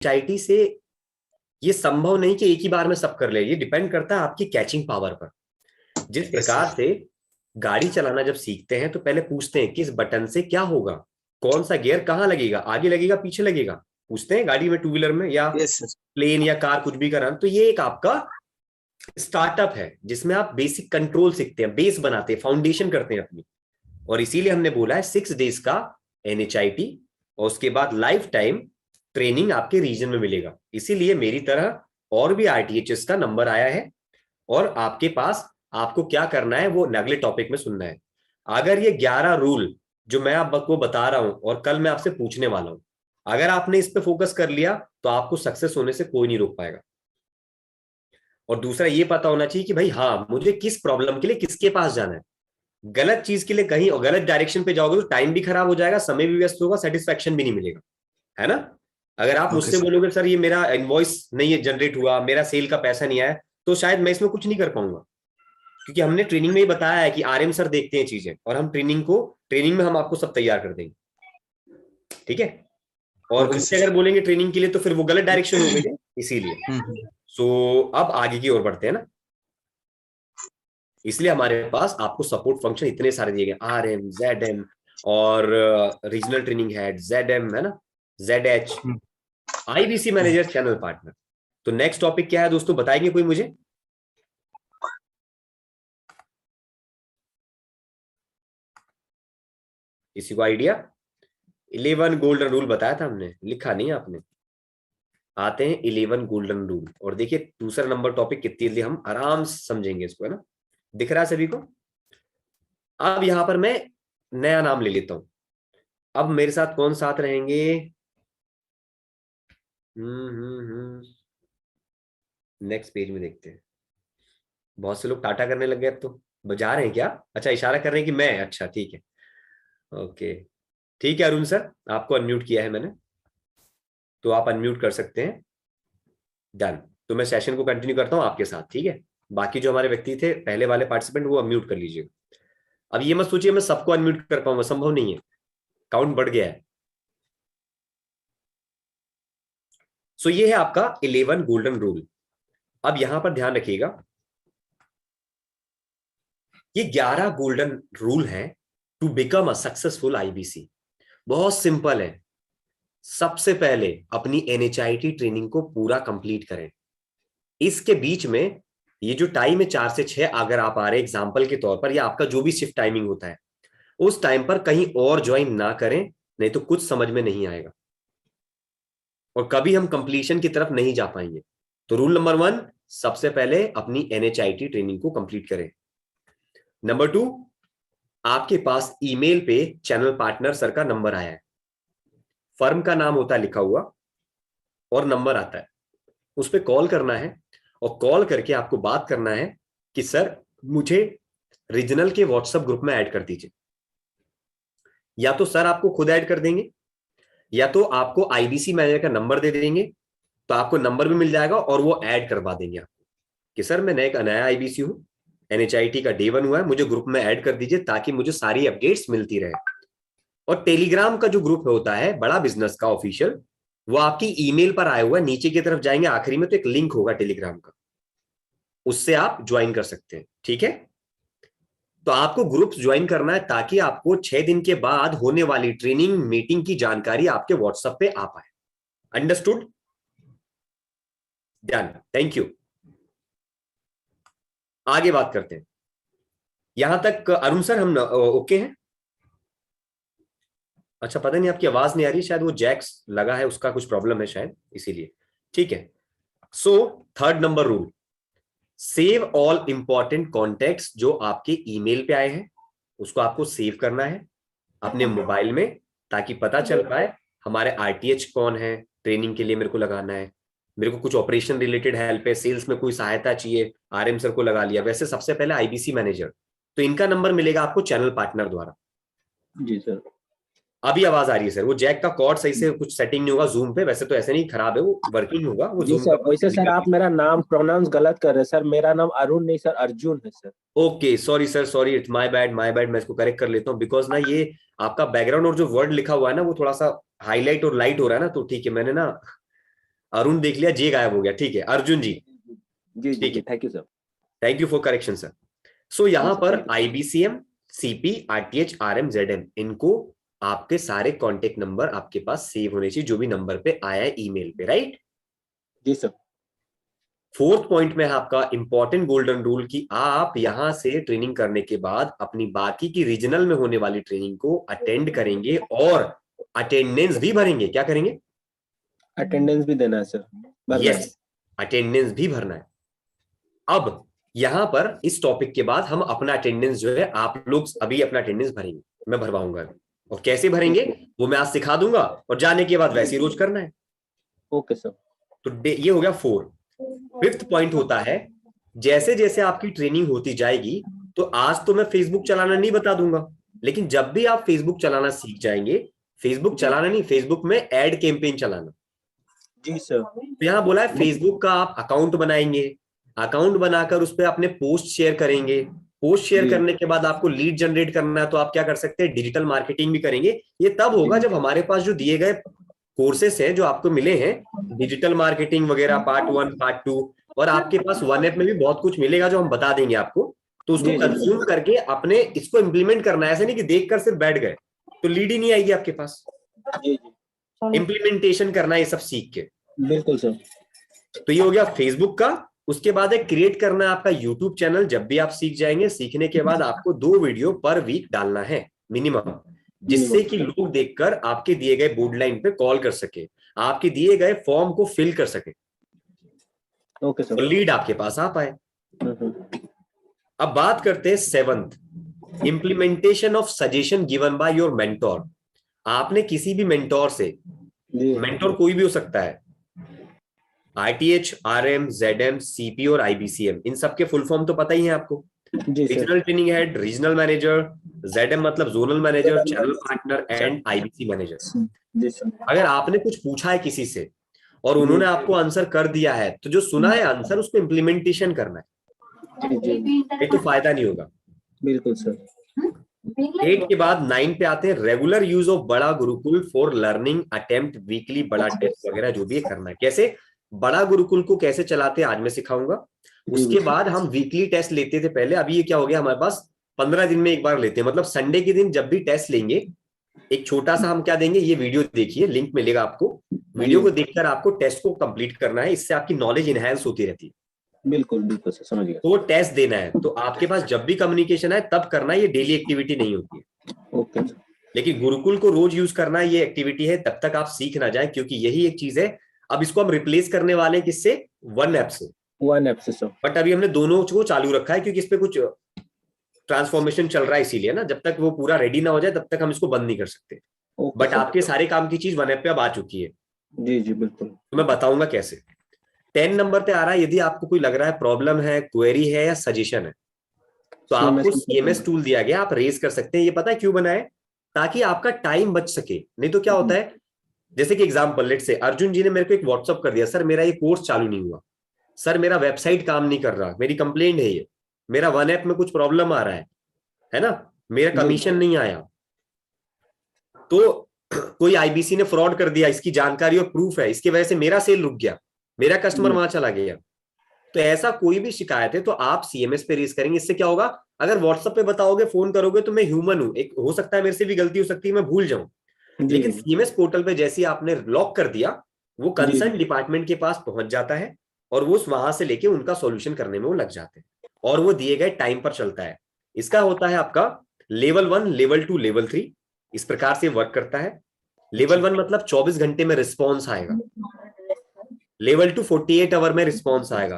एनएचआईटी से ये संभव नहीं कि एक ही बार में सब कर ले, ये डिपेंड करता है आपकी कैचिंग पावर पर। जिस प्रकार से गाड़ी चलाना जब सीखते हैं तो पहले पूछते हैं किस बटन से क्या होगा, कौन सा गियर कहाँ लगेगा, आगे लगेगा पीछे लगेगा, पूछते हैं गाड़ी में, टू व्हीलर में या प्लेन या कार कुछ भी करना। तो ये एक आपका स्टार्टअप है जिसमें आप बेसिक कंट्रोल सीखते हैं, बेस बनाते हैं, फाउंडेशन करते हैं अपनी। और इसीलिए हमने बोला है 6 डेज का एनएचआईटी और उसके बाद लाइफ टाइम ट्रेनिंग आपके रीजन में मिलेगा। इसीलिए मेरी तरह और भी आरटीएचएस का नंबर आया है और आपके पास आपको क्या करना है वो अगले टॉपिक में सुनना है। अगर ये 11 रूल जो मैं आपको बता रहा हूं और कल मैं आपसे पूछने वाला हूं, अगर आपने इस पे फोकस कर लिया तो आपको सक्सेस होने से कोई नहीं रोक पाएगा। और दूसरा ये पता होना चाहिए कि भाई हाँ मुझे किस प्रॉब्लम के लिए किसके पास जाना है। गलत चीज के लिए कहीं और गलत डायरेक्शन पे जाओगे तो टाइम भी खराब हो जाएगा, समय भी व्यस्त होगा, सेटिस्फेक्शन भी नहीं मिलेगा, है ना। अगर आप मुझसे बोलोगे सर ये मेरा इनवॉइस नहीं है जनरेट हुआ, मेरा सेल का पैसा नहीं आया, तो शायद मैं इसमें कुछ नहीं कर पाऊंगा, क्योंकि हमने ट्रेनिंग में ही बताया है कि आरएम सर देखते हैं चीजें और हम ट्रेनिंग में हम आपको सब तैयार कर देंगे, ठीक है। और उनसे अगर बोलेंगे ट्रेनिंग के लिए तो फिर वो गलत डायरेक्शन हो गई, इसीलिए। सो अब आगे की ओर बढ़ते हैं ना, इसलिए हमारे पास आपको सपोर्ट फंक्शन इतने सारे दिए गए, आरएम, जेडएम और रीजनल ट्रेनिंग हेड, जेडएम है ना, जेडएच, आईबीसी मैनेजर, चैनल पार्टनर। तो नेक्स्ट टॉपिक क्या है दोस्तों, बताएंगे कोई मुझे? किसी को आइडिया? 11 गोल्डन रूल बताया था हमने, लिखा नहीं आपने। आते हैं 11 गोल्डन रूल, और देखिए दूसरा नंबर टॉपिक कितनी जल्दी हम आराम से समझेंगे इसको, है ना। दिख रहा है सभी को? अब यहां पर मैं नया नाम ले लेता हूं। अब मेरे साथ कौन साथ रहेंगे? नेक्स्ट पेज में देखते हैं। बहुत से लोग टाटा करने लग गए, अब तो बजा रहे हैं क्या? अच्छा, इशारा कर रहे हैं कि मैं, अच्छा ठीक है, ओके ठीक है। अरुण सर आपको अनम्यूट किया है मैंने, तो आप अनम्यूट कर सकते हैं। डन। तो मैं सेशन को कंटिन्यू करता हूं आपके साथ, ठीक है। बाकी जो हमारे व्यक्ति थे पहले वाले पार्टिसिपेंट वो अनम्यूट कर लीजिएगा। अब ये मत सोचिए मैं सबको अनम्यूट कर पाऊंगा, संभव नहीं है, काउंट बढ़ गया है। सो ये है आपका 11 गोल्डन रूल। अब यहां पर ध्यान रखिएगा, ये 11 गोल्डन रूल है to become a successful IBC. बहुत सिंपल है। सबसे पहले अपनी एनएचआईटी ट्रेनिंग को पूरा कंप्लीट करें। इसके बीच में ये जो टाइम है 4 से 6, अगर आप आ रहे एग्जाम्पल के तौर पर, या आपका जो भी शिफ्ट टाइमिंग होता है उस टाइम पर कहीं और ज्वाइन ना करें, नहीं तो कुछ समझ में नहीं आएगा और कभी हम कंप्लीशन की तरफ नहीं जा पाएंगे। तो रूल नंबर 1, सबसे पहले अपनी एनएचआईटी ट्रेनिंग को कंप्लीट करें। नंबर 2, आपके पास ईमेल पे चैनल पार्टनर सर का नंबर आया है, फर्म का नाम होता है लिखा हुआ और नंबर आता है, उस पर कॉल करना है और कॉल करके आपको बात करना है कि सर मुझे रीजनल के व्हाट्सएप ग्रुप में ऐड कर दीजिए। या तो सर आपको खुद ऐड कर देंगे, या तो आपको आईबीसी मैनेजर का नंबर दे देंगे, तो आपको नंबर भी मिल जाएगा और वो ऐड करवा देंगे आपको कि सर मैं नया आईबीसी हूं, एनएचआईटी का डे 1 हुआ है, मुझे ग्रुप में ऐड कर दीजिए ताकि मुझे सारी अपडेट्स मिलती रहे। और टेलीग्राम का जो ग्रुप होता है बड़ा बिजनेस का ऑफिशियल, वो आपकी ईमेल पर आया हुआ है, नीचे की तरफ जाएंगे आखिरी में तो एक लिंक होगा टेलीग्राम का, उससे आप ज्वाइन कर सकते हैं, ठीक है। तो आपको ग्रुप ज्वाइन करना है ताकि आपको 6 दिन के बाद होने वाली ट्रेनिंग मीटिंग की जानकारी आपके व्हाट्सएप पे आ पाए। अंडरस्टूड? Done, thank you. आगे बात करते हैं। यहां तक अरुण सर हम ओके हैं? अच्छा, पता नहीं आपकी आवाज नहीं आ रही, शायद वो जैक्स लगा है उसका कुछ प्रॉब्लम है शायद, इसीलिए। ठीक है। So third number rule, save all important contacts जो आपके ईमेल पे आए हैं, उसको आपको सेव करना है अपने मोबाइल में, ताकि पता चल पाए हमारे आरटीएच कौन है, ट्रेनिंग के लिए मेरे को लगाना है, मेरे को कुछ ऑपरेशन रिलेटेड हेल्प है, सेल्स में कोई सहायता चाहिए, आरएम सर को लगा लिया। वैसे सबसे पहले आईबीसी मैनेजर, तो इनका नंबर मिलेगा आपको चैनल पार्टनर द्वारा। जी सर। अभी आवाज आ रही है सर? वो जैक का कॉर्ड सही से कुछ सेटिंग नहीं होगा जूम पे, वैसे तो ऐसे नहीं खराब है, वो वर्किंग होगा वो जी जूम सर, का। वैसे सर आप मेरा नाम प्रोनाउंस गलत कर रहे हैं सर, मेरा नाम अरुण नहीं सर अर्जुन है sir. Okay, sorry sir, sorry, it's my bad, my bad. मैं इसको करेक्ट कर लेता हूँ, बिकॉज ना ये आपका बैकग्राउंड और जो वर्ड लिखा हुआ है ना वो थोड़ा सा हाईलाइट और लाइट हो रहा है ना, तो ठीक है, मैंने ना अरुण देख लिया, जे गायब हो गया, ठीक है। अर्जुन जी, जी जी ठीक जी, है, thank you sir. Thank you for correction sir. So यहाँ सर पर thank you. IBCM, CP, RTH, RM, ZM, इनको आपके सारे कॉन्टेक्ट नंबर आपके पास सेव होने चाहिए, जो भी नंबर पे आया है ईमेल पे, राइट। जी सर। फोर्थ पॉइंट में है आपका इंपॉर्टेंट गोल्डन रूल कि आप यहां से ट्रेनिंग करने के बाद अपनी बाकी की रीजनल में होने वाली ट्रेनिंग को अटेंड करेंगे और अटेंडेंस भी भरेंगे। क्या करेंगे? अटेंडेंस भी देना है सर, भरना है। यस, अटेंडेंस भी भरना है। अब यहां पर इस टॉपिक के बाद हम अपना अटेंडेंस जो है, आप लोग अभी अपना अटेंडेंस भरेंगे, मैं भरवाऊंगा अभी। और कैसे भरेंगे वो मैं आज सिखा दूंगा, और जाने के बाद वैसे ही रोज करना है। Okay sir. तो ये हो गया 4। फिफ्थ पॉइंट होता है, जैसे जैसे आपकी ट्रेनिंग होती जाएगी, तो आज तो मैं फेसबुक चलाना नहीं बता दूंगा, लेकिन जब भी आप फेसबुक चलाना सीख जाएंगे, फेसबुक चलाना नहीं, फेसबुक में एड कैंपेन चलाना। जी सर। तो यहां बोला है फेसबुक का आप अकाउंट बनाएंगे, अकाउंट बनाकर उस पर अपने पोस्ट शेयर करेंगे, पोस्ट शेयर जी करने के बाद आपको लीड जनरेट करना है, तो आप क्या कर सकते हैं, डिजिटल मार्केटिंग भी करेंगे। ये तब होगा जी जब हमारे पास जो दिए गए कोर्सेस हैं जो आपको मिले हैं, डिजिटल मार्केटिंग वगैरह पार्ट 1 पार्ट 2, और आपके पास वन ऐप में भी बहुत कुछ मिलेगा जो हम बता देंगे आपको, तो उसको जी जी कंज्यूम करके अपने इसको इंप्लीमेंट करना है। ऐसे नहीं कि देखकर सिर्फ बैठ गए तो लीड ही नहीं आएगी आपके पास। जी जी, इंप्लीमेंटेशन करना है ये सब सीख के। बिल्कुल सर। तो ये हो गया फेसबुक का। उसके बाद एक क्रिएट करना है आपका यूट्यूब चैनल। जब भी आप सीख जाएंगे, सीखने के बाद आपको 2 वीडियो पर वीक डालना है मिनिमम, जिससे कि लोग देखकर आपके दिए गए बोर्ड लाइन पे कॉल कर सके, आपके दिए गए फॉर्म को फिल कर सके, ओके और सर। लीड आपके पास आ पाए। अब बात करते हैं 7th, implementation of suggestion given by your mentor. आपने किसी भी मेंटोर से, जी मेंटोर कोई भी हो सकता है, आईटीएच, आरएम, जेडएम, सीपी और आईबीसीएम, इन सबके फुल फॉर्म तो पता ही है आपको। जी sir. Regional training head, regional manager, ZM मतलब zonal manager, channel partner and IBC manager. जी सर। अगर आपने कुछ पूछा है किसी से और जी उन्होंने आपको आंसर कर दिया है, तो जो सुना है आंसर उसको इम्प्लीमेंटेशन करना है, जी नहीं तो फायदा नहीं होगा। बिल्कुल सर। 8 के बाद 9 पे आते हैं, रेगुलर यूज ऑफ बड़ा Gurukul for learning attempt weekly, बड़ा टेस्ट वगैरह जो भी है करना है। कैसे बड़ा गुरुकुल को कैसे चलाते हैं आज मैं सिखाऊंगा। जी उसके बाद हम वीकली टेस्ट लेते थे पहले, अभी ये क्या हो गया हमारे पास 15 दिन में एक बार लेते हैं। मतलब संडे के दिन जब भी टेस्ट लेंगे, एक छोटा सा हम क्या देंगे, ये वीडियो देखिए, लिंक मिलेगा आपको, वीडियो को देखकर आपको टेस्ट को कंप्लीट करना है, इससे आपकी नॉलेज इनहैंस होती रहती है। बिल्कुल बिल्कुल सर, समझ गया। तो टेस्ट देना है, तो आपके पास जब भी कम्युनिकेशन है तब करना है, ये डेली एक्टिविटी नहीं होती है। Okay sir. लेकिन गुरुकुल को रोज यूज करना ये एक्टिविटी है, तब तक आप सीख ना जाए, क्योंकि यही एक चीज है। अब इसको हम रिप्लेस करने वाले हैं किससे, वन ऐप से। वन ऐप से सर। बट अभी हमने दोनों को चालू रखा है, क्योंकि इस पे कुछ ट्रांसफॉर्मेशन चल रहा है, इसीलिए ना, जब तक वो पूरा रेडी ना हो जाए तब तक हम इसको बंद नहीं कर सकते। Okay but sir. आपके सारे काम की चीज वन ऐप पे अब आ चुकी है, जी जी बिल्कुल। तो मैं बताऊंगा कैसे। 10 नंबर पे आ रहा है, यदि आपको कोई लग रहा है प्रॉब्लम है, क्वेरी है या सजेशन है, तो आपको सीएमएस टूल दिया गया, आप रेज कर सकते हैं। ये पता है क्यों बनाए, ताकि आपका टाइम बच सके। नहीं तो क्या होता है, जैसे कि एग्जांपल लेट से अर्जुन जी ने मेरे को एक व्हाट्सअप कर दिया, सर मेरा ये कोर्स चालू नहीं हुआ, सर मेरा वेबसाइट काम नहीं कर रहा, मेरी कंप्लेंट है ये, मेरा वन ऐप में कुछ प्रॉब्लम आ रहा है ना, मेरा कमीशन नहीं आया, तो कोई आईबीसी ने फ्रॉड कर दिया, इसकी जानकारी और प्रूफ है, इसकी वजह से मेरा सेल रुक गया, मेरा कस्टमर वहां चला गया, तो ऐसा कोई भी शिकायत है तो आप सीएमएस पे रेज करेंगे। इससे क्या होगा, अगर व्हाट्सएप पे बताओगे, फोन करोगे, तो मैं ह्यूमन हूं, एक हो सकता है मेरे से भी गलती हो सकती है, मैं भूल जाऊं। लेकिन सीएमएस पोर्टल पे जैसे आपने लॉक कर दिया, वो कंसर्न डिपार्टमेंट के पास पहुंच जाता है, और वो वहां से लेके उनका सॉल्यूशन करने में वो लग जाते हैं, और वो दिए गए टाइम पर चलता है। इसका होता है आपका लेवल 1, लेवल 2, लेवल 3, इस प्रकार से वर्क करता है। लेवल 1 मतलब 24 घंटे में रिस्पॉन्स आएगा, लेवल 2 48 आवर में रिस्पॉन्स आएगा,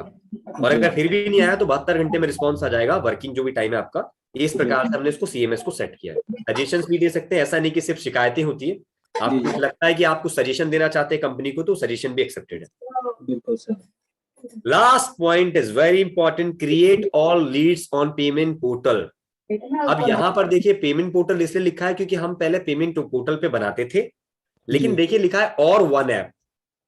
और अगर फिर भी नहीं आया तो 72 घंटे में रिस्पॉन्स आ जाएगा, वर्किंग जो भी टाइम है आपका। इस प्रकार से हमने इसको सीएमएस को सेट किया है। सजेशंस भी दे सकते हैं, ऐसा नहीं कि सिर्फ शिकायतें होती है। आपको कुछ लगता है कि आप कुछ सजेशन देना चाहते हैं कंपनी को, तो सजेशन भी एक्सेप्टेड है। बिल्कुल sir. Last point is very important, create all Leeds on payment portal. अब यहां पर देखिए पेमेंट पोर्टल इसलिए लिखा है क्योंकि हम पहले पेमेंट पोर्टल पे बनाते थे, लेकिन देखिए लिखा है और वन ऐप,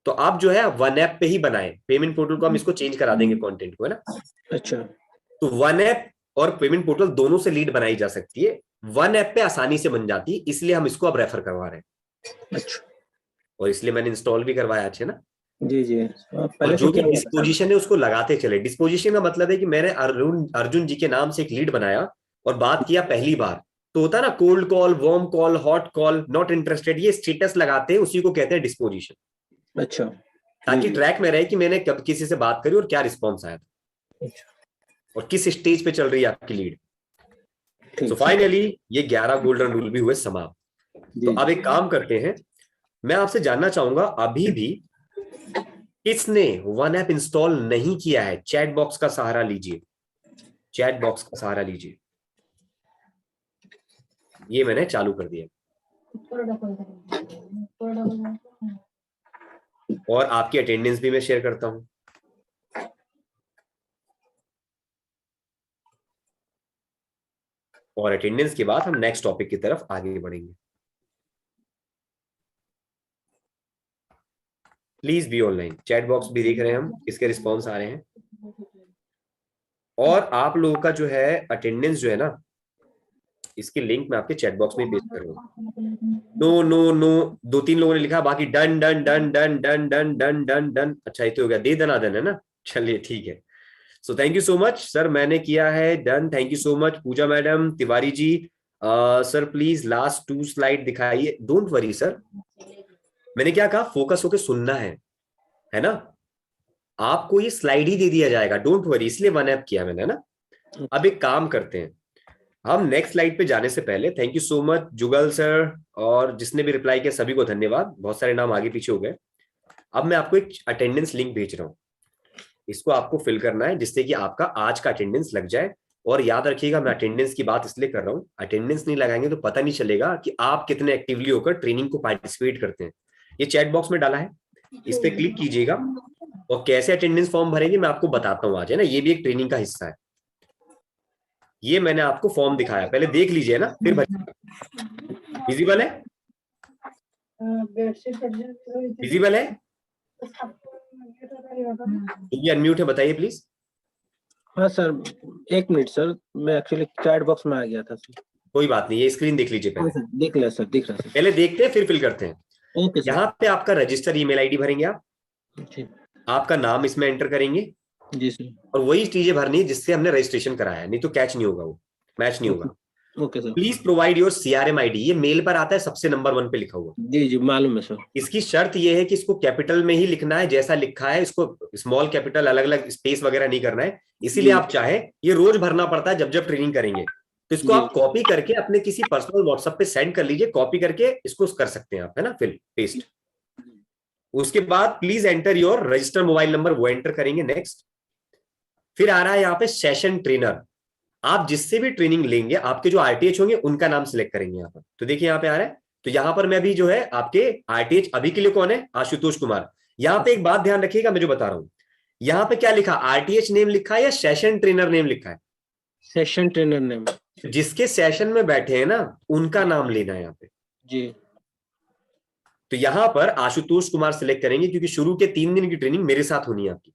तो आप जो है वन ऐप पे ही बनाए पेमेंट पोर्टल को, हम इसको चेंज करा देंगे कंटेंट को, है ना। अच्छा। तो वन ऐप और पेमेंट पोर्टल दोनों से लीड बनाई जा सकती है, वन ऐप पे आसानी से बन जाती है, इसलिए हम इसको अब रेफर करवा रहे हैं। अच्छा। और इसलिए मैंने इंस्टॉल भी करवाया, अच्छे ना। जी जी और पहले से जो भी किया हुआ था सर। डिस्पोजिशन है उसको लगाते चले। डिस्पोजिशन का मतलब है कि मैंने अर्जुन अर्जुन जी के नाम से एक लीड बनाया और बात किया पहली बार, तो होता है ना cold call, warm call, hot call, not interested, ये स्टेटस लगाते हैं, उसी को कहते हैं डिस्पोजिशन। अच्छा। जी ताकि जी। ट्रैक में रहे कि मैंने कब किसी से बात करी और क्या रिस्पॉन्स आया था अच्छा। और किस स्टेज पे चल रही है आपकी लीड। सो ठीक ठीक। फाइनली ये 11 गोल्डन रूल भी हुए समाप्त। तो जी अब जी। एक काम करते हैं, मैं आपसे जानना चाहूंगा अभी भी किसने वन ऐप इंस्टॉल नहीं किया है, चैट बॉक्स का सहारा लीजिए, चैट बॉक्स का सहारा लीजिए। ये मैंने चालू कर दिया और आपकी अटेंडेंस भी मैं शेयर करता हूं। और अटेंडेंस के बाद हम नेक्स्ट टॉपिक की तरफ आगे बढ़ेंगे। Please be online, chat box भी देख रहे हैं हम, किसके रिस्पॉन्स आ रहे हैं। और आप लोगों का जो है अटेंडेंस जो है ना, इसकी लिंक मैं आपके चैट बॉक्स में पेस्ट करूंगा। नो नो नो, दो तीन लोगों ने लिखा, बाकी done done done done done done done done done. अच्छा ये तो हो गया, दे दना दन है ना, चलिए ठीक है। So thank you so much sir, मैंने किया है done. Thank you so much Pooja madam, Tiwari ji. Sir please last 2 slide दिखाइए। डोंट वरी सर, मैंने क्या कहा, फोकस होके सुनना है ना। आपको ये स्लाइड ही दे दिया जाएगा, डोंट वरी, इसलिए वन ऐप किया मैंने ना। अब एक काम करते हैं, हम नेक्स्ट स्लाइड पे जाने से पहले, thank you so much Jugal sir, और जिसने भी रिप्लाई किया सभी को धन्यवाद, बहुत सारे नाम आगे पीछे हो गए। अब मैं आपको एक अटेंडेंस लिंक भेज रहा हूँ, इसको आपको फिल करना है जिससे कि आपका आज का अटेंडेंस लग जाए। और याद रखिएगा, मैं अटेंडेंस की बात इसलिए कर रहा हूँ, अटेंडेंस नहीं लगाएंगे तो पता नहीं चलेगा कि आप कितने एक्टिवली होकर ट्रेनिंग को पार्टिसिपेट करते हैं। ये चैट बॉक्स में डाला है, इस पे क्लिक कीजिएगा और कैसे अटेंडेंस फॉर्म भरेंगे मैं आपको बताता हूँ आज, है ना, ये भी एक ट्रेनिंग का हिस्सा है। ये मैंने आपको फॉर्म दिखाया, पहले देख लीजिए ना फिर भरिएगा। विजिबल है, विजिबल है, ये अनम्यूट है, बताइए प्लीज। हाँ सर, एक मिनट सर, मैं एक्चुअली चैट बॉक्स में आ गया था सर। कोई बात नहीं, ये स्क्रीन देख लीजिए हाँ पहले, सर, दिख रहा सर, दिख रहा सर। पहले देखते हैं फिर फिल करते हैं। Okay sir. यहाँ पे आपका रजिस्टर ईमेल आईडी भरेंगे आप, जी। आपका नाम इसमें एंटर करेंगे जी सर। और वही चीजें भरनी है जिससे हमने रजिस्ट्रेशन कराया है, नहीं तो कैच नहीं होगा, वो मैच नहीं ओके। होगा। Okay sir. Please provide your CRM ID, ये मेल पर आता है सबसे नंबर 1 पे लिखा हुआ। जी जी मालूम है सर। इसकी शर्त ये है कि इसको कैपिटल में ही लिखना है, जैसा लिखा है इसको स्मॉल कैपिटल, अलग अलग स्पेस वगैरह नहीं करना है। इसीलिए जी आप चाहे, ये रोज भरना पड़ता है जब जब ट्रेनिंग करेंगे, तो इसको जी। आप कॉपी करके अपने किसी पर्सनल व्हाट्सएप पे सेंड कर लीजिए, कॉपी करके इसको कर सकते हैं आप, है ना, फिल पेस्ट। उसके बाद please enter your register mobile number, वो एंटर करेंगे, नेक्स्ट। फिर आ रहा है यहाँ पे सेशन ट्रेनर, आप जिससे भी ट्रेनिंग लेंगे आपके जो आरटीएच होंगे उनका नाम सिलेक्ट करेंगे यहाँ पर। तो देखिए यहाँ पे आ रहा है, तो यहाँ पर मैं अभी जो है आपके आरटीएच अभी के लिए कौन है, आशुतोष कुमार। यहाँ पे एक बात ध्यान रखिएगा, मैं जो बता रहा हूँ, यहाँ पे क्या लिखा, आरटीएच नेम लिखा है या सेशन ट्रेनर नेम लिखा है। Session trainer name. जिसके सेशन में बैठे हैं ना उनका नाम लेना है यहाँ पे। जी। तो यहाँ पर आशुतोष कुमार सिलेक्ट करेंगे क्योंकि शुरू के 3 दिन की ट्रेनिंग मेरे साथ होनी है आपकी,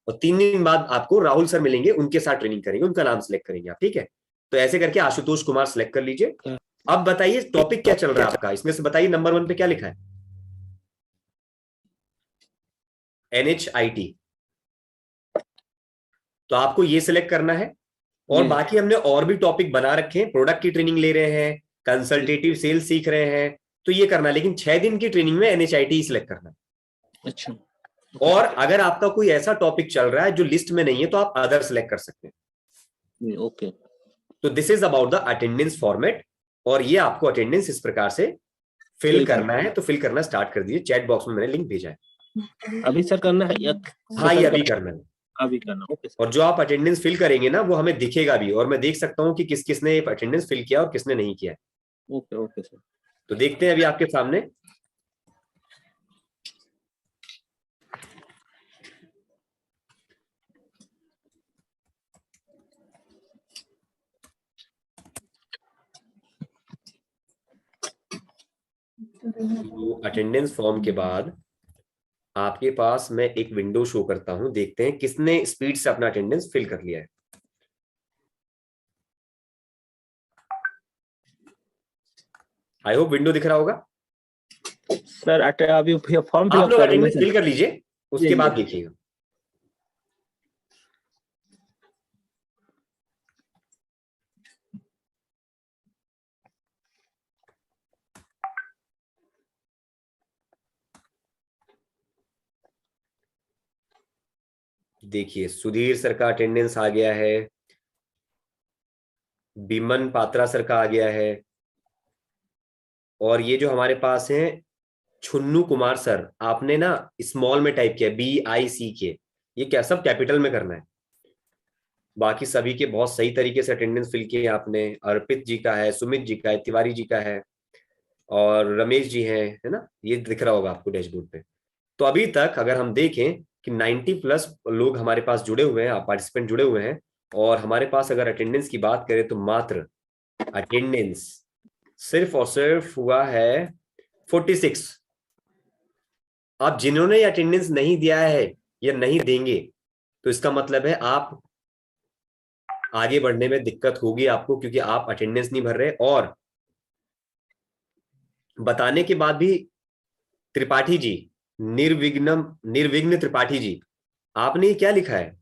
और 3 दिन बाद आपको राहुल सर मिलेंगे, उनके साथ ट्रेनिंग करेंगे, उनका नाम सिलेक्ट करेंगे आप, ठीक है। तो ऐसे करके आशुतोष कुमार सिलेक्ट कर लीजिए। अब बताइए टॉपिक क्या चल रहा है आपका, इसमें से बताइए नंबर 1 पे क्या लिखा है, NHIT, तो आपको ये सिलेक्ट करना है। और जी बाकी हमने और भी टॉपिक बना रखे हैं, प्रोडक्ट की ट्रेनिंग ले रहे हैं, कंसल्टेटिव सेल्स सीख रहे हैं, तो ये करना है, लेकिन 6 दिन की ट्रेनिंग में NHIT सिलेक्ट करना है। अच्छा। और अगर आपका कोई ऐसा टॉपिक चल रहा है जो लिस्ट में नहीं है तो आप अदर सिलेक्ट कर सकते हैं। ओके। तो this is about the attendance format, और ये आपको अटेंडेंस इस प्रकार से फिल फिल करना है। तो फिल करना स्टार्ट कर दीजिए, चैट बॉक्स में मैंने लिंक भेजा है। अभी सर करना है या हाँ ये सेशन अभी कर? करना है, अभी करना। Okay sir. और जो आप अटेंडेंस फिल करेंगे ना वो हमें दिखेगा भी, और मैं देख सकता हूँ कि किस किसने अटेंडेंस फिल किया और किसने नहीं किया। Okay okay sir. तो देखते हैं अभी आपके सामने। अटेंडेंस फॉर्म के बाद आपके पास मैं एक विंडो शो करता हूं, देखते हैं किसने स्पीड से अपना अटेंडेंस फिल कर लिया है। आई होप विंडो दिख रहा होगा। सर अभी फॉर्म आप फिलअप लोग कर रहे हैं अटेंडेंस सर। फिल कर लीजिए, जी उसके जी। बाद लिखिएगा। देखिए सुधीर सर का अटेंडेंस आ गया है, बिमन पात्रा सर का आ गया है, और ये जो हमारे पास है छुन्नू कुमार सर, आपने ना स्मॉल में टाइप किया BICK, ये क्या सब कैपिटल में करना है। बाकी सभी के बहुत सही तरीके से अटेंडेंस फिल किए आपने। अर्पित जी का है, सुमित जी का है, तिवारी जी का है, और रमेश जी हैं, है ना, ये दिख रहा होगा आपको डैशबोर्ड पे। तो अभी तक अगर हम देखें कि 90 प्लस लोग हमारे पास जुड़े हुए हैं, पार्टिसिपेंट जुड़े हुए हैं, और हमारे पास अगर अटेंडेंस की बात करें तो मात्र अटेंडेंस सिर्फ और सिर्फ हुआ है 46। अब जिन्होंने अटेंडेंस नहीं दिया है या नहीं देंगे, तो इसका मतलब है आप आगे बढ़ने में दिक्कत होगी आपको, क्योंकि आप अटेंडेंस नहीं भर रहे। और बताने के बाद भी त्रिपाठी जी, निर्विघ्न त्रिपाठी जी, आपने ये क्या लिखा है?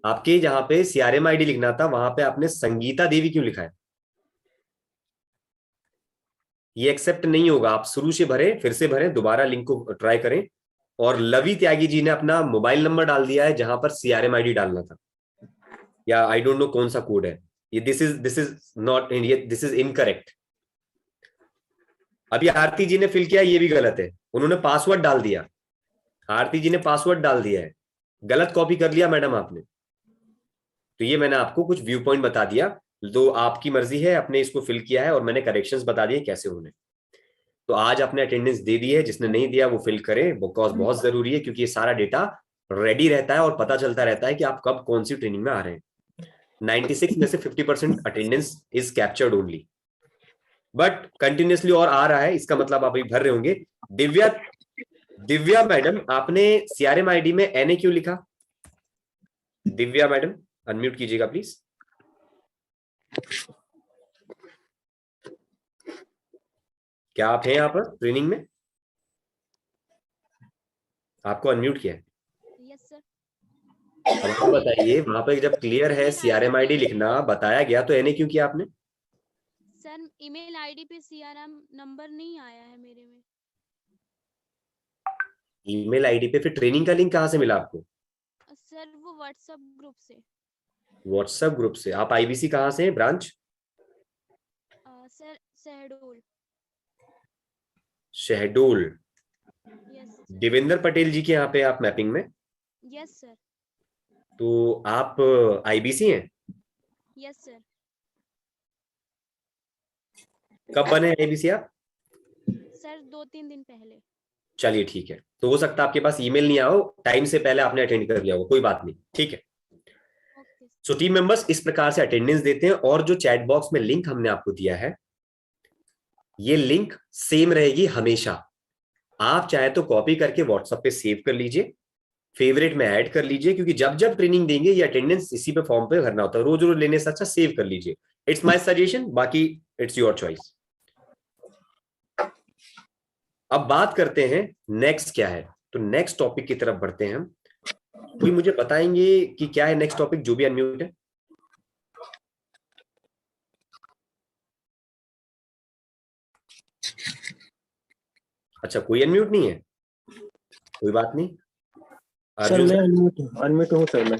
आपके जहां पे CRM ID लिखना था वहां पे आपने संगीता देवी क्यों लिखा है? ये एक्सेप्ट नहीं होगा। आप शुरू से भरें, फिर से भरें, दोबारा लिंक को ट्राई करें। और लवी त्यागी जी ने अपना मोबाइल नंबर डाल दिया है जहां पर CRM ID डालना था, या आई डोंट नो कौन सा कोड है ये। This is not, this is incorrect. अभी आरती जी ने फिल किया, ये भी गलत है, उन्होंने पासवर्ड डाल दिया। आरती जी ने पासवर्ड डाल दिया है, गलत कॉपी कर लिया मैडम आपने। तो ये मैंने आपको कुछ व्यू पॉइंट बता दिया, तो आपकी मर्जी है, अपने इसको फिल किया है और मैंने करेक्शंस बता दिए कैसे होने। तो आज आपने अटेंडेंस दे दी है, जिसने नहीं दिया वो फिल करे, बिकॉज बहुत जरूरी है, क्योंकि ये सारा डेटा रेडी रहता है और पता चलता रहता है कि आप कब कौन सी ट्रेनिंग में आ रहे हैं। 96 में से 50% attendance is captured only, but continuously और आ रहा है, इसका मतलब आप अभी भर रहे होंगे। दिव्या, दिव्या मैडम, आपने CRM ID में NA क्यों लिखा? दिव्या मैडम अनम्यूट कीजिएगा प्लीज। क्या आप हैं यहाँ पर ट्रेनिंग में? आपको अनम्यूट किया है। Yes sir. अब आप बताइए, वहां पर जब क्लियर है ईमेल CRM ID लिखना बताया गया, तो NA क्यों किया आपने? सर ईमेल आईडी पे CRM नंबर नहीं आया है मेरे में। ईमेल आईडी पे फिर ट्रेनिंग का लिंक कहाँ से मिला आपको? सर वो व्हाट्सएप ग्रुप से। व्हाट्सएप ग्रुप से। आप IBC कहाँ से हैं, branch? Sir Shahdol. Shahdol. Yes sir. Devendra Patel ji के यहाँ पे आप मैपिंग में? Yes sir. तो आप IBC हैं? Yes sir. कब बने IBC आप? सर 2-3 दिन पहले। चलिए ठीक है, तो हो सकता है आपके पास ईमेल नहीं आओ, टाइम से पहले आपने अटेंड कर लिया हो, कोई बात नहीं, ठीक है। ओके। सो टीम मेंबर्स इस प्रकार से अटेंडेंस देते हैं, और जो चैट बॉक्स में लिंक हमने आपको दिया है, ये लिंक सेम रहेगी हमेशा। आप चाहे तो कॉपी करके व्हाट्सएप पे सेव कर लीजिए, फेवरेट में ऐड कर लीजिए, क्योंकि जब जब ट्रेनिंग देंगे ये अटेंडेंस इसी पे फॉर्म पे भरना होता है, रोज रोज लेने से अच्छा सेव कर लीजिए। इट्स माय सजेशन, बाकी इट्स योर चॉइस। अब बात करते हैं नेक्स्ट क्या है, तो नेक्स्ट टॉपिक की तरफ बढ़ते हैं हम। कोई मुझे बताएंगे कि क्या है नेक्स्ट टॉपिक, जो भी अनम्यूट है? अच्छा, कोई अनम्यूट नहीं है, कोई बात नहीं। सर अर्जुन मैं सर, अनम्यूट हूँ सर मैं।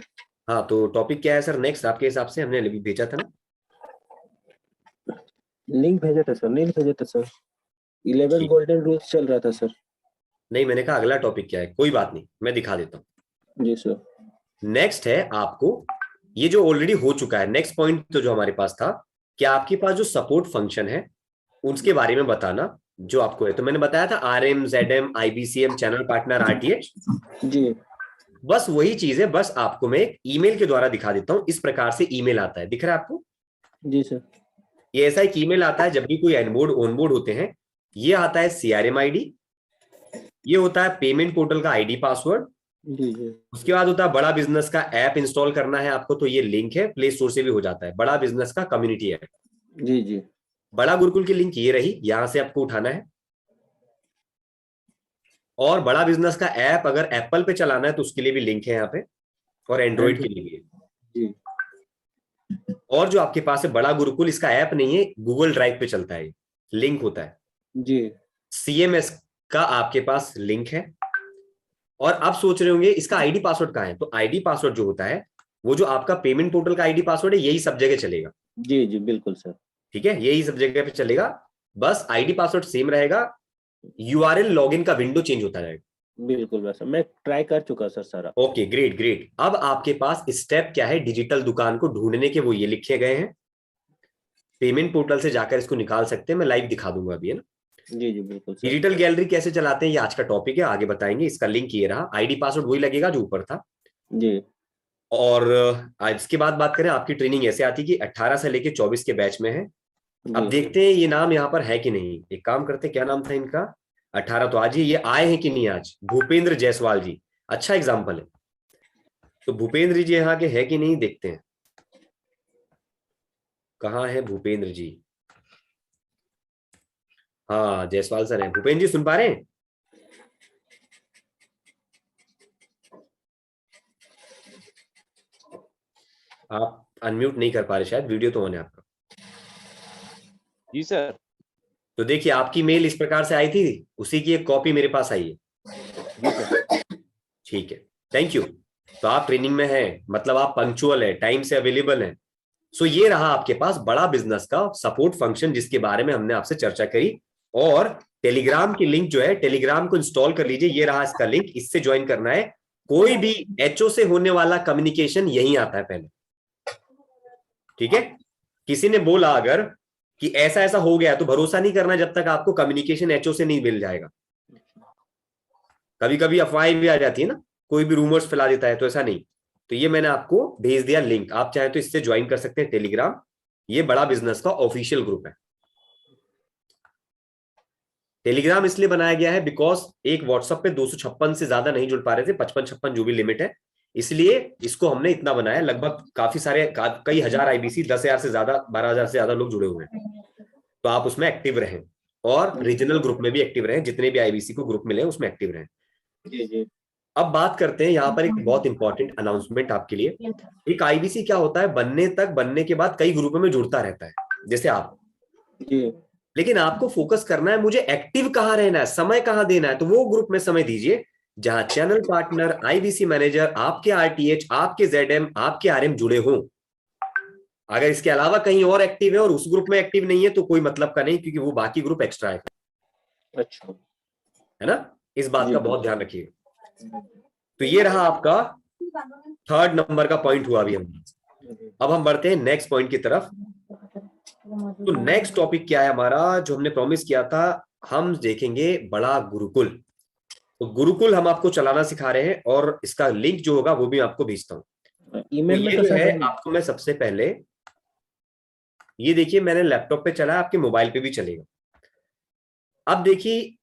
हाँ तो टॉपिक क्या है सर नेक्स्ट आपके हिसाब से? हमने अभी भेजा था ना लिंक भेजा था सर, नहीं भेजा था सर। 11 ठीक। गोल्डन रूल्स चल रहा था सर। नहीं, मैंने कहा अगला टॉपिक क्या है, कोई बात नहीं, मैं दिखा देता हूँ। जी सर। नेक्स्ट है आपको, ये जो ऑलरेडी हो चुका है, नेक्स्ट पॉइंट तो जो हमारे पास था कि आपके पास जो सपोर्ट फंक्शन है उसके बारे में बताना जो आपको है। तो मैंने बताया था RM, ZM, IBCM, channel partner, RTH, जी बस वही चीज है, बस आपको मैं एक ईमेल के द्वारा दिखा देता हूं। इस प्रकार से ईमेल आता है, दिख रहा है आपको? जी सर। ये ऐसा एक ईमेल आता है जब भी कोई ऑनबोर्ड होते हैं। ये आता है CRM ID, ये होता है पेमेंट पोर्टल का ID पासवर्ड, जी जी। उसके बाद होता है बड़ा बिजनेस का ऐप इंस्टॉल करना है आपको, तो ये लिंक है, प्ले स्टोर से भी हो जाता है, बड़ा बिजनेस का कम्युनिटी ऐप। जी जी। बड़ा गुरुकुल की लिंक ये रही, यहां से आपको उठाना है। और बड़ा बिजनेस का ऐप अगर एप्पल पे चलाना है तो उसके लिए भी लिंक है यहाँ पे, और एंड्रॉइड के लिए भी है। जी और जो आपके पास है बड़ा गुरुकुल, इसका ऐप नहीं है, गूगल ड्राइव पे चलता है, लिंक होता है। जी CMS का आपके पास लिंक है। और आप सोच रहे होंगे इसका आईडी पासवर्ड कहाँ है, तो आईडी पासवर्ड जो होता है वो जो आपका पेमेंट पोर्टल का आईडी पासवर्ड है, यही सब जगह चलेगा। जी जी बिल्कुल सर। ठीक है, यही सब जगह पे चलेगा, बस आईडी पासवर्ड सेम रहेगा, URL लॉगिन का विंडो चेंज होता रहेगा। बिल्कुल सर, मैं ट्राई कर चुका सर सारा। Okay, great great. अब आपके पास स्टेप क्या है डिजिटल दुकान को ढूंढने के, वो ये लिखे गए हैं। पेमेंट पोर्टल से जाकर इसको निकाल सकते हैं, मैं लाइव दिखा दूंगा अभी, है ना। जी जी बिल्कुल सर। डिजिटल गैलरी कैसे चलाते हैं ये आज का टॉपिक है, आगे बताएंगे। इसका लिंक ये रहा, आईडी पासवर्ड वही लगेगा जो ऊपर था। जी और इसके बाद बात करें, आपकी ट्रेनिंग ऐसे आती कि 18 से लेके 24 के बैच में है। अब जी देखते हैं ये नाम यहाँ पर है कि नहीं। एक काम करते, क्या नाम था इनका, 18 तो आज ही ये आए हैं कि नहीं आज, भूपेंद्र जायसवाल जी, अच्छा एग्जाम्पल है। तो भूपेंद्र जी यहाँ के है कि नहीं, देखते हैं कहाँ है भूपेंद्र जी। हाँ, जायसवाल सर हैं। भूपेंद्र जी सुन पा रहे हैं? आप अनम्यूट नहीं कर पा रहे शायद, वीडियो तो ऑन है आपका। जी सर। तो देखिए, आपकी मेल इस प्रकार से आई थी, उसी की एक कॉपी मेरे पास आई है। जी सर। ठीक है, थैंक यू। तो आप ट्रेनिंग में हैं, मतलब आप पंक्चुअल है, टाइम से अवेलेबल हैं। सो ये रहा आपके पास बड़ा बिजनेस का सपोर्ट फंक्शन, जिसके बारे में हमने आपसे चर्चा करी। और टेलीग्राम की लिंक जो है, टेलीग्राम को इंस्टॉल कर लीजिए, ये रहा इसका लिंक, इससे ज्वाइन करना है। कोई भी HO से होने वाला कम्युनिकेशन यहीं आता है पहले। ठीक है, किसी ने बोला अगर कि ऐसा ऐसा हो गया, तो भरोसा नहीं करना जब तक आपको कम्युनिकेशन HO से नहीं मिल जाएगा। कभी कभी अफवाहें भी आ जाती है ना, कोई भी रूमर्स फैला देता है, तो ऐसा नहीं। तो ये मैंने आपको भेज दिया लिंक, आप चाहे तो इससे ज्वाइन कर सकते हैं टेलीग्राम। ये बड़ा बिजनेस का ऑफिशियल ग्रुप है। टेलीग्राम इसलिए बनाया गया है बिकॉज एक व्हाट्सएप पे 256 से ज्यादा नहीं जुड़ पा रहे थे, 55-56 जो भी लिमिट है, इसलिए इसको हमने इतना बनाया। लगभग काफी सारे कई हजार IBC, 10,000 से ज्यादा, 12,000 से ज्यादा लोग जुड़े हुए हैं। तो आप उसमें एक्टिव रहें, और रीजनल ग्रुप में भी एक्टिव रहें, जितने भी IBC को ग्रुप मिले उसमें एक्टिव रहें। जी जी अब बात करते हैं यहाँ पर एक बहुत इंपॉर्टेंट अनाउंसमेंट आपके लिए। एक IBC क्या होता है, बनने के बाद कई ग्रुपों में जुड़ता रहता है, जैसे आप। जी लेकिन आपको फोकस करना है, मुझे एक्टिव कहाँ रहना है, समय कहाँ देना है, तो वो ग्रुप में समय दीजिए जहां चैनल पार्टनर, IBC मैनेजर, आपके RTH, आपके ZM, आपके RM जुड़े हों। अगर इसके अलावा कहीं और एक्टिव है और उस ग्रुप में एक्टिव नहीं है तो कोई मतलब का नहीं, क्योंकि वो बाकी ग्रुप एक्स्ट्रा है। अच्छा है ना, इस बात जी का बहुत ध्यान रखिएगा। तो ये रहा आपका 3rd नंबर का पॉइंट हुआ अभी हम। अब हम बढ़ते हैं नेक्स्ट पॉइंट की तरफ। तो नेक्स्ट टॉपिक क्या है हमारा, जो हमने प्रॉमिस किया था, हम देखेंगे बड़ा गुरुकुल। तो गुरुकुल हम आपको चलाना सिखा रहे हैं, और इसका लिंक जो होगा वो भी आपको भेजता हूँ। तो ईमेल में ये तो जो सर है आपको मैं सबसे पहले, ये देखिए मैंने लैपटॉप पे चला, आपके मोबाइल पे भी चलेगा। अब देखिए,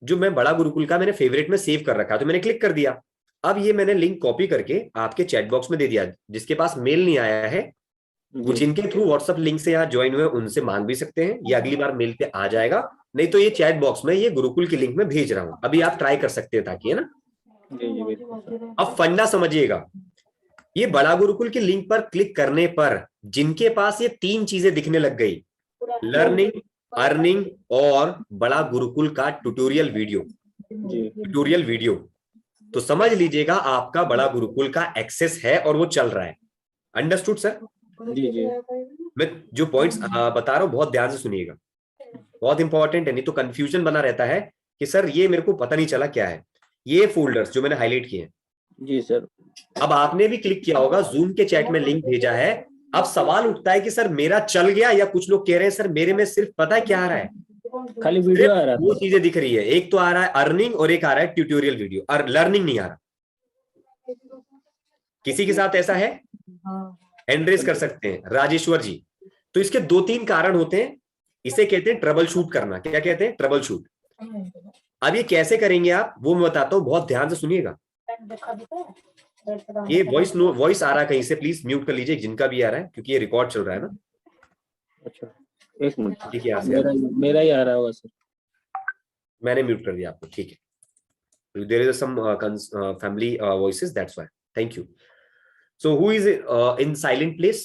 जो मैं बड़ा गुरुकुल का मैंने फेवरेट में सेव कर रखा है, तो मैंने क्लिक कर दिया। अब ये मैंने लिंक कॉपी करके आपके चैट बॉक्स में दे दिया। जिसके पास मेल नहीं आया है, वो जी जिनके थ्रू व्हाट्सएप लिंक से यहाँ ज्वाइन हुए उनसे मांग भी सकते हैं, ये अगली बार मेल पे आ जाएगा। नहीं तो ये चैट बॉक्स में ये गुरुकुल की लिंक में भेज रहा हूं, अभी आप ट्राई कर सकते हैं, ताकि, है ना। जी जी बिल्कुल सर। अब फंडा समझिएगा, ये बड़ा गुरुकुल की लिंक पर क्लिक करने पर जिनके पास ये 3 चीजें दिखने लग गई, लर्निंग, अर्निंग और बड़ा गुरुकुल का ट्यूटोरियल वीडियो, तो समझ लीजिएगा आपका बड़ा गुरुकुल का एक्सेस है और वो चल रहा है। Understood sir? जी जी मैं जो पॉइंट्स बता रहा हूं बहुत ध्यान से सुनिएगा, बहुत इंपॉर्टेंट है, नहीं तो कंफ्यूजन बना रहता है कि सर ये मेरे को पता नहीं चला क्या है। ये फोल्डर्स जो मैंने हाईलाइट किए हैं, जी सर। अब आपने भी क्लिक किया होगा, जूम के चैट में लिंक भेजा है। अब सवाल उठता है कि सर मेरा चल गया, या कुछ लोग कह रहे हैं सर मेरे में सिर्फ पता है क्या आ रहा है, खाली वीडियो आ रहा वो था। चीजें दिख रही है। एक तो आ रहा है अर्निंग और एक आ रहा है ट्यूटोरियल वीडियो, और लर्निंग नहीं आ रहा। किसी के साथ ऐसा है? एंड्रेस कर सकते हैं राजेश्वर जी। तो इसके 2-3 कारण होते हैं, इसे कहते हैं ट्रबल शूट करना। क्या कहते हैं? Trouble shoot. अब ये कैसे करेंगे आप, वो मैं बताता हूं, बहुत ध्यान से सुनिएगा। ये वॉइस आ रहा है कहीं से, प्लीज म्यूट कर लीजिए जिनका भी आ रहा है, क्योंकि ये रिकॉर्ड चल रहा है ना। अच्छा एक मिनट, ठीक है, मेरा ही आ रहा होगा सर। मैंने म्यूट कर दिया आपको, ठीक है। There is some family voices, that's why. Thank you. So who is in silent place?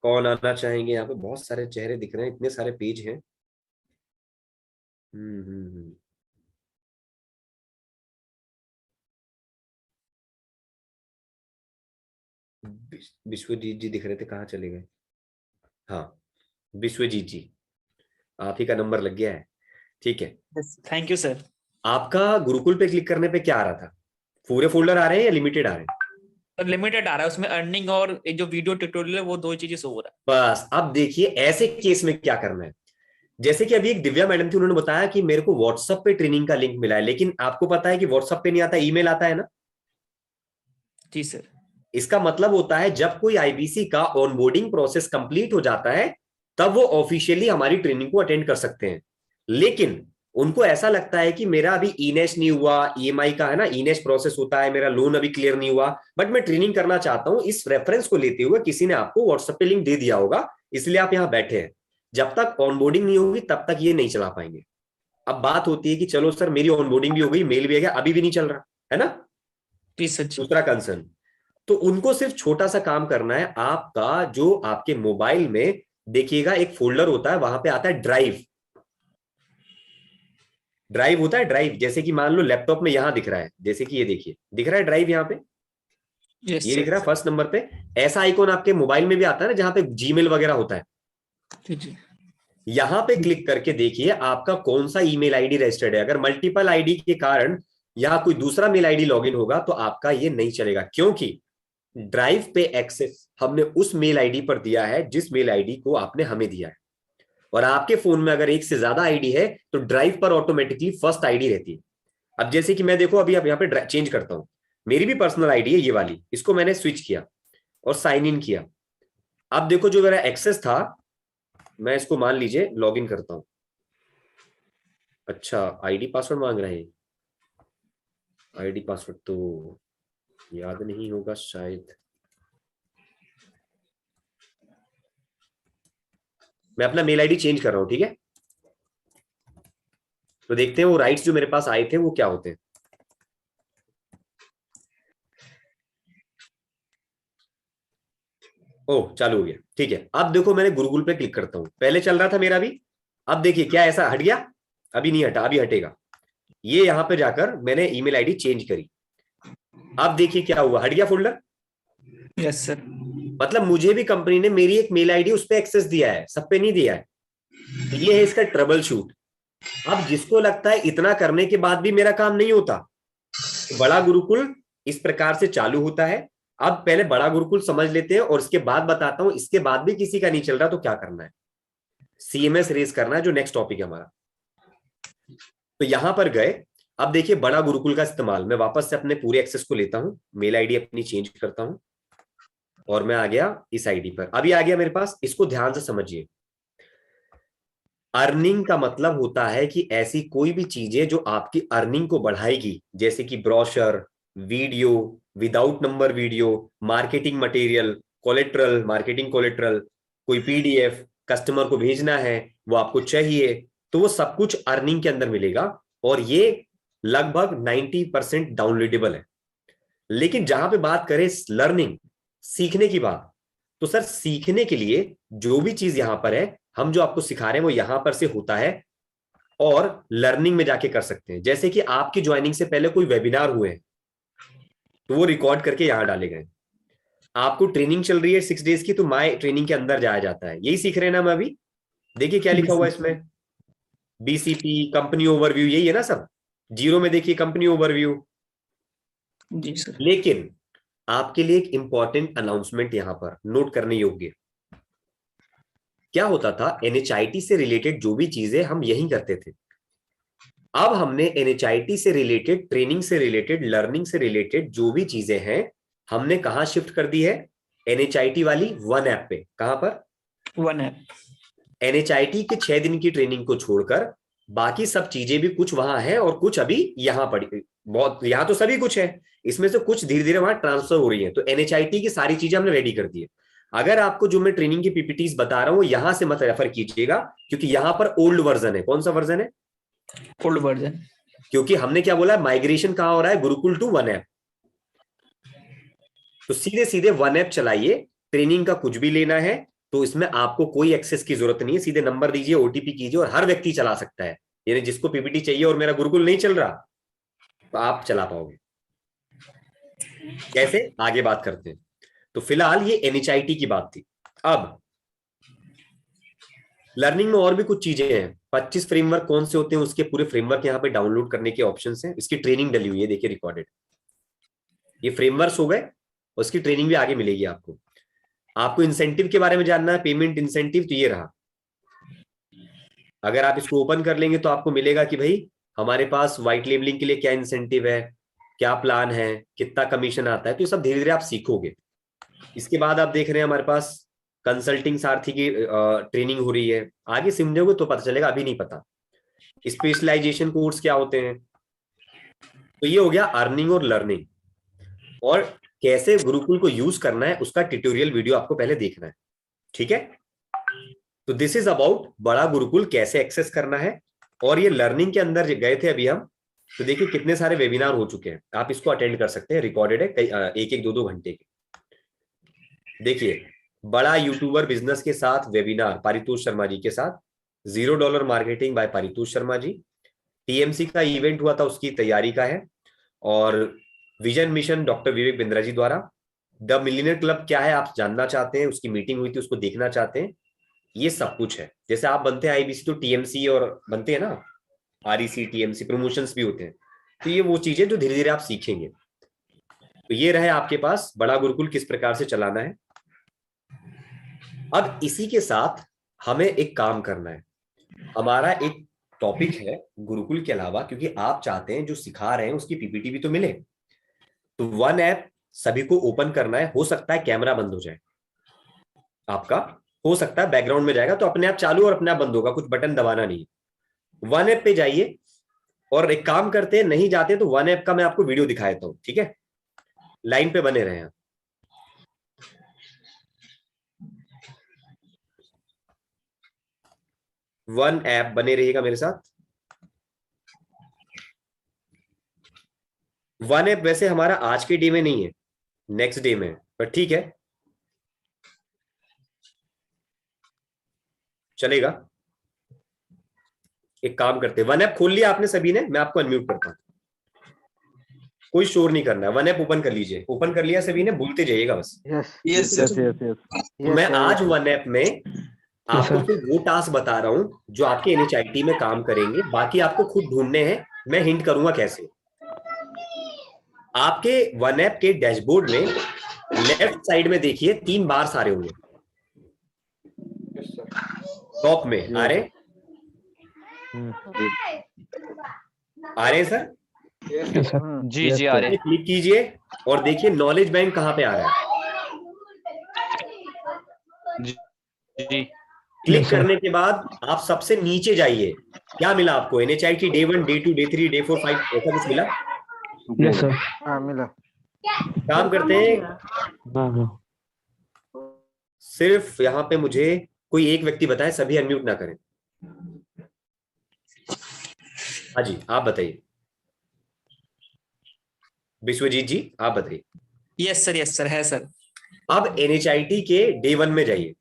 कौन आना चाहेंगे? यहाँ पे बहुत सारे चेहरे दिख रहे हैं, इतने सारे पेज हैं। विश्वजीत जी दिख रहे थे, कहाँ चले गए? हाँ, विश्वजीत जी, आप ही का नंबर लग गया है। ठीक है, थैंक यू सर। आपका गुरुकुल पे क्लिक करने पे क्या आ रहा था? पूरे फोल्डर आ रहे हैं या लिमिटेड आ रहे हैं? लिमिटेड आ रहा है, उसमें अर्निंग और एक जो वीडियो ट्यूटोरियल है वो दो चीजें शो हो रहा है। बस अब देखिए ऐसे केस में क्या करना है। जैसे कि अभी एक दिव्या मैडम थी, उन्होंने बताया कि मेरे को व्हाट्सएप पे ट्रेनिंग का लिंक मिला है, लेकिन आपको पता है कि व्हाट्सएप पे नहीं आता, ईमेल आता है ना? जी सर। इसका मतलब होता है जब कोई आईबीसी का ऑनबोर्डिंग प्रोसेस कंप्लीट हो जाता है तब वो ऑफिशियली हमारी ट्रेनिंग को अटेंड कर सकते हैं। लेकिन उनको ऐसा लगता है कि मेरा अभी ईनेश नहीं हुआ, ईएमआई का है ना, ईनेश प्रोसेस होता है, मेरा लोन अभी क्लियर नहीं हुआ, बट मैं ट्रेनिंग करना चाहता हूं। इस रेफरेंस को लेते हुए किसी ने आपको व्हाट्सएप पे लिंक दे दिया होगा, इसलिए आप यहां बैठे हैं। जब तक ऑनबोर्डिंग नहीं होगी तब तक ये नहीं चला पाएंगे। अब बात होती है कि चलो सर मेरी ऑनबोर्डिंग भी हो गई, मेल भी आ गया, अभी भी नहीं चल रहा है ना, दूसरा कंसर्न। तो उनको सिर्फ छोटा सा काम करना है, आपका जो आपके मोबाइल में देखिएगा एक फोल्डर होता है, वहां पे आता है ड्राइव। ड्राइव होता है, ड्राइव जैसे कि मान लो लैपटॉप में यहां दिख रहा है, जैसे कि ये देखिए दिख रहा है ड्राइव यहाँ पे, ये दिख रहा है फर्स्ट नंबर पे। ऐसा आइकॉन आपके मोबाइल में भी आता है ना, जहां पे जीमेल वगैरह होता है। जी। यहां पे क्लिक करके देखिए आपका कौन सा ईमेल आईडी रजिस्टर्ड है। अगर मल्टीपल आईडी के कारण या कोई दूसरा मेल आईडी लॉगिन होगा तो आपका ये नहीं चलेगा, क्योंकि ड्राइव पे एक्सेस हमने उस मेल आईडी पर दिया है जिस मेल आईडी को आपने हमें दिया है। और आपके फोन में अगर एक से ज्यादा आईडी है तो ड्राइव पर ऑटोमेटिकली फर्स्ट आईडी रहती है। अब जैसे कि मैं देखो अभी अब यहाँ पे चेंज करता हूं, मेरी भी पर्सनल आईडी है ये वाली, इसको मैंने स्विच किया और साइन इन किया। अब देखो जो मेरा एक्सेस था, मैं इसको मान लीजिए लॉग इन करता हूं। अच्छा, आईडी पासवर्ड मांग रहे हैं। आईडी पासवर्ड तो याद नहीं होगा शायद। मैं अपना मेल आईडी चेंज कर रहा हूं, ठीक है? तो देखते हैं वो राइट्स जो मेरे पास आए थे वो क्या होते हैं। ओह, चालू हो गया, ठीक है। अब देखो मैंने गुरुकुल पे क्लिक करता हूं, पहले चल रहा था मेरा भी, अब देखिए क्या ऐसा हट गया? अभी नहीं हटा, अभी हटेगा। ये यहां पे जाकर मैंने ईमेल आईडी चेंज करी, अब देखिए क्या हुआ, हट गया फोल्डर। Yes sir. मतलब मुझे भी कंपनी ने मेरी एक मेल आईडी उस पर एक्सेस दिया है, सब पे नहीं दिया है। तो ये है इसका ट्रबल शूट। अब जिसको लगता है इतना करने के बाद भी मेरा काम नहीं होता, तो बड़ा गुरुकुल इस प्रकार से चालू होता है। अब पहले बड़ा गुरुकुल समझ लेते हैं और इसके बाद बताता हूं, इसके बाद भी किसी का नहीं चल रहा तो क्या करना है। सीएमएस रेज करना है, जो नेक्स्ट टॉपिक है हमारा। तो यहां पर गए, अब देखिए बड़ा गुरुकुल का इस्तेमाल, मैं वापस से अपने पूरे एक्सेस को लेता हूं, मेल आईडी अपनी चेंज करता हूं और मैं आ गया इस आईडी पर। अभी आ गया मेरे पास, इसको ध्यान से समझिए। अर्निंग का मतलब होता है कि ऐसी कोई भी चीजें जो आपकी अर्निंग को बढ़ाएगी, जैसे कि brochure, video, without number video, marketing material, collateral, marketing collateral, कोई पीडीएफ कस्टमर को भेजना है वो आपको चाहिए, तो वो सब कुछ अर्निंग के अंदर मिलेगा और ये लगभग 90% डाउनलोडेबल है। लेकिन जहां पे बात करें लर्निंग, सीखने की बात, तो सर सीखने के लिए जो भी चीज यहां पर है, हम जो आपको सिखा रहे हैं वो यहां पर से होता है और लर्निंग में जाके कर सकते हैं। जैसे कि आपकी ज्वाइनिंग से पहले कोई वेबिनार हुए हैं तो वो रिकॉर्ड करके यहां डाले गए। आपको ट्रेनिंग चल रही है 6 डेज की, तो माय ट्रेनिंग के अंदर जाया जाता है। यही सीख रहे हैं ना हम अभी। देखिए क्या लिखा हुआ है इसमें, बीसीपी, कंपनी ओवरव्यू, यही है ना सब। जीरो में देखिए कंपनी ओवरव्यू। जी सर। लेकिन आपके लिए एक इंपॉर्टेंट अनाउंसमेंट यहां पर नोट करने योग्य। क्या होता था, एनएचआईटी से रिलेटेड जो भी चीजें हम यही करते थे, अब हमने एनएचआईटी से रिलेटेड, ट्रेनिंग से रिलेटेड, लर्निंग से रिलेटेड जो भी चीजें हैं हमने कहां शिफ्ट कर दी है, एनएचआईटी वाली वन ऐप पे। कहां पर? One app. एनएचआईटी के 6 दिन की ट्रेनिंग को छोड़कर बाकी सब चीजें भी कुछ वहां है और कुछ अभी यहां पड़ी, बहुत यहां तो सभी कुछ है, इसमें से कुछ धीरे धीरे वहां ट्रांसफर हो रही है। तो एनएचआईटी की सारी चीजें हमने रेडी कर दी है। अगर आपको जो मैं ट्रेनिंग की पीपीटीज बता रहा हूं यहां से मत रेफर कीजिएगा, क्योंकि यहां पर ओल्ड वर्जन है। कौन सा वर्जन है? Old version. क्योंकि हमने क्या बोला, माइग्रेशन कहां हो रहा है? Gurukul to one app. तो सीधे सीधे वन ऐप चलाइए। ट्रेनिंग का कुछ भी लेना है तो इसमें आपको कोई एक्सेस की जरूरत नहीं है, सीधे नंबर दीजिए, ओटीपी कीजिए और हर व्यक्ति चला सकता है। यानी जिसको पीपीटी चाहिए और मेरा गुरुकुल नहीं चल रहा तो आप चला पाओगे। कैसे, आगे बात करते हैं। तो फिलहाल ये एनएचआईटी की बात थी। अब लर्निंग में और भी कुछ चीजें हैं। 25 फ्रेमवर्क कौन से होते हैं, उसके पूरे फ्रेमवर्क यहाँ पे डाउनलोड करने के ऑप्शंस हैं। इसकी ट्रेनिंग डली हुई है, देखिए रिकॉर्डेड। ये फ्रेमवर्क्स हो गए, उसकी ट्रेनिंग भी आगे मिलेगी आपको। आपको इंसेंटिव के बारे में जानना है, पेमेंट इंसेंटिव, तो ये रहा। अगर आप इसको ओपन कर लेंगे तो आपको मिलेगा कि भाई हमारे पास व्हाइट लेबलिंग के लिए क्या इंसेंटिव है, क्या प्लान है, कितना कमीशन आता है। तो ये सब धीरे धीरे आप सीखोगे। इसके बाद आप देख रहे हैं हमारे पास कंसल्टिंग सारथी की ट्रेनिंग हो रही है। आगे समझोगे तो पता चलेगा, अभी नहीं पता। स्पेशलाइजेशन कोर्स क्या होते हैं। तो ये हो गया अर्निंग और लर्निंग, और कैसे गुरुकुल को यूज करना है उसका ट्यूटोरियल वीडियो आपको पहले देखना है। ठीक है, तो दिस इज अबाउट बड़ा गुरुकुल कैसे एक्सेस करना है। और ये लर्निंग के अंदर गए थे अभी हम, तो देखिए कितने सारे वेबिनार हो चुके हैं। आप इसको अटेंड कर सकते हैं, रिकॉर्डेड है, एक एक दो घंटे के। देखिए, बड़ा यूट्यूबर बिजनेस के साथ वेबिनार पारितोष शर्मा जी के साथ, $0 marketing by Paritosh Sharma ji. TMC का इवेंट हुआ था, उसकी तैयारी का है। और vision mission doctor Vivek Bindra ji द्वारा। द मिलियनर क्लब क्या है आप जानना चाहते हैं, उसकी मीटिंग हुई थी, उसको देखना चाहते हैं, ये सब कुछ है। जैसे आप बनते हैं आईबीसी तो टीएमसी और बनते हैं ना, आरईसी टीएमसी प्रमोशंस भी होते हैं। तो ये वो चीजें जो धीरे धीरे आप सीखेंगे। तो ये रहे आपके पास बड़ा गुरुकुल किस प्रकार से चलाना है। अब इसी के साथ हमें एक काम करना है। हमारा एक टॉपिक है गुरुकुल के अलावा, क्योंकि आप चाहते हैं जो सिखा रहे हैं उसकी पीपीटी भी तो मिले। तो वन ऐप सभी को ओपन करना है। हो सकता है कैमरा बंद हो जाए आपका, हो सकता है बैकग्राउंड में जाएगा तो अपने आप चालू और अपने आप बंद होगा, कुछ बटन दबाना नहीं। वन ऐप पे जाइए, और एक काम करते हैं, नहीं जाते तो वन ऐप का मैं आपको वीडियो दिखा देता हूं। ठीक है, लाइन पे बने रहे हैं। वन ऐप बने रहिएगा मेरे साथ। वन ऐप वैसे हमारा आज के डे में नहीं है, नेक्स्ट डे में है, पर ठीक है चलेगा। एक काम करते हैं, वन ऐप खोल लिया आपने सभी ने, मैं आपको अनम्यूट करता हूं। कोई शोर नहीं करना है। वन ऐप ओपन कर लीजिए। ओपन कर लिया सभी ने, भूलते जाइएगा बस। यस यस तो मैं आज वन ऐप में आपको सिर्फ वो टास्क बता रहा हूं जो आपके एनएचआईटी में काम करेंगे, बाकी आपको खुद ढूंढने हैं। मैं हिंट करूंगा कैसे। आपके वन ऐप के डैशबोर्ड में लेफ्ट साइड में देखिए 3 बार्स आ रहे होंगे टॉप में। आ रहे हैं सर? जी जी आ रहे। क्लिक कीजिए और देखिए नॉलेज बैंक कहां पे आ रहा है। जी क्लिक करने के बाद आप सबसे नीचे जाइए। क्या मिला आपको? एनएचआईटी डे 1, डे 2, डे 3, डे 4, 5 ऐसा कुछ मिला? यस सर, हाँ मिला। काम करते हैं, सिर्फ यहाँ पे मुझे कोई एक व्यक्ति बताए, सभी अनम्यूट ना करें। हाँ जी, आप बताइए। विश्वजीत जी आप बताइए। यस सर है सर। अब एनएचआईटी के डे 1 में जाइए।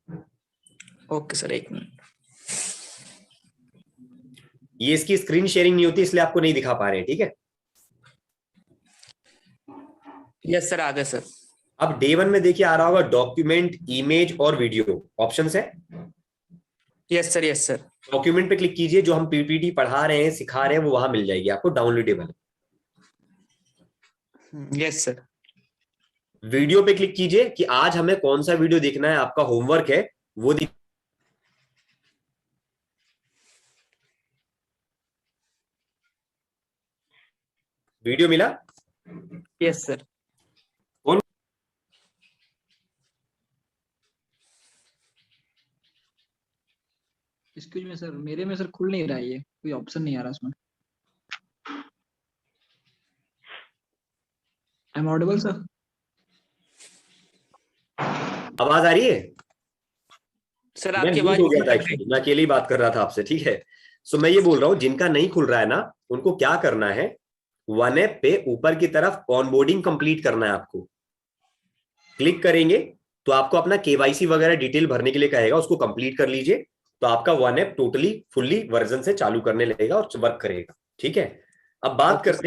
ओके सर, एक मिनट। ये इसकी स्क्रीन शेयरिंग नहीं होती इसलिए आपको नहीं दिखा पा रहे हैं, ठीक है। यस सर, आ गए सर। अब डे 1 में देखिए आ रहा होगा डॉक्यूमेंट, इमेज और वीडियो ऑप्शंस है। Yes sir. डॉक्यूमेंट पे क्लिक कीजिए, जो हम पीपीटी पढ़ा रहे हैं सिखा रहे हैं वो वहां मिल जाएगी आपको, डाउनलोडेबल। Yes sir. वीडियो पे क्लिक कीजिए कि आज हमें कौन सा वीडियो देखना है, आपका होमवर्क है वो वीडियो मिला? Yes sir. Excuse me sir, मेरे में सर खुल नहीं रहा है, ये कोई ऑप्शन नहीं आ रहा उसमें। I am audible sir? आवाज आ रही है? सर मैं आपकी mute आवाज हो गया था लग रही actually, मैं अकेले ही बात कर रहा था आपसे, ठीक है। सो मैं ये बोल रहा हूँ जिनका नहीं खुल रहा है ना, उनको क्या करना है, वन ऐप पे ऊपर की तरफ ऑनबोर्डिंग कंप्लीट करना है आपको। क्लिक करेंगे तो आपको अपना केवाईसी वगैरह डिटेल भरने के लिए कहेगा, उसको कंप्लीट कर लीजिए, तो आपका one app totally fully version से चालू करने लगेगा और वर्क करेगा। ठीक है, अब बात Okay, करते